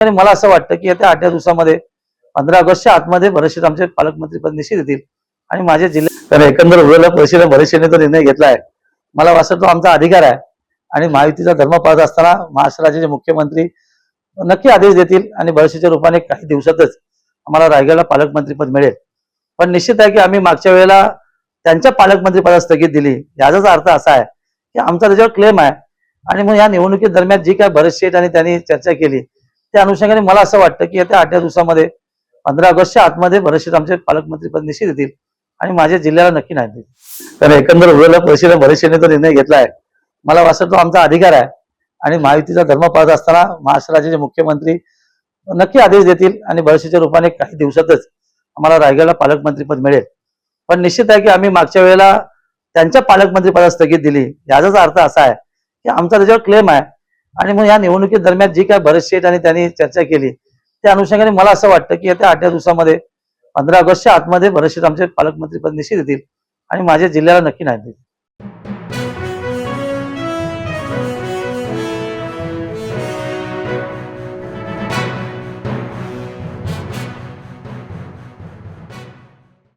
आणि मला असं वाटतं की येत्या 8 दिवसामध्ये 15 ऑगस्टच्या आतमध्ये बरेचसे आमचे पालकमंत्रीपद निश्चित येतील आणि माझ्या जिल्ह्यात कारण एकंदर उद्याला परिषदेने बरेचशे तो निर्णय घेतलाय. मला वाटतं तो आमचा अधिकार आहे आणि महायुतीचा धर्म पाळत असताना महाराष्ट्र राज्याचे मुख्यमंत्री नक्की आदेश देतील आणि बरेचशेच्या रूपाने काही दिवसातच आम्हाला रायगडला पालकमंत्रीपद मिळेल. पण निश्चित आहे की आम्ही मागच्या वेळेला त्यांच्या पालकमंत्रीपदास स्थगित दिली. याचाच अर्थ असा आहे की आमचा त्याच्यावर क्लेम आहे आणि मग या निवडणुकीदरम्यान जी काय बरेचशे आणि त्यांनी चर्चा केली त्या अनुषंगाने मला असं वाटतं की येत्या 8 दिवसामध्ये 15 ऑगस्टच्या आतमध्ये बरेचसे आमचे पालकमंत्रीपद निश्चित येतील आणि माझ्या जिल्ह्याला नक्की नाही देतील. कारण एकंदर उद्याला परिषदेने बरेचशे तो निर्णय घेतलाय. मला वाटतं तो आमचा अधिकार आहे आणि महायुतीचा धर्म पाळत असताना महाराष्ट्र राज्याचे मुख्यमंत्री नक्की आदेश देतील आणि बरेचशेच्या रूपाने काही दिवसातच आम्हाला रायगडला पालकमंत्रीपद मिळेल. पण निश्चित आहे की आम्ही मागच्या वेळेला त्यांच्या पालकमंत्रीपदास स्थगित दिली. याचाच अर्थ असा आहे की आमचा त्याच्यावर क्लेम आहे आणि मग या निवडणुकीदरम्यान जी काय बरेचशे आणि त्यांनी चर्चा केली त्या अनुषंगाने मला असं वाटतं की येत्या 8 दिवसामध्ये 15 ऑगस्टच्या आतमध्ये बरेचसे आमचे पालकमंत्रीपद निश्चित येतील आणि माझ्या जिल्ह्याला नक्की नाही देतील.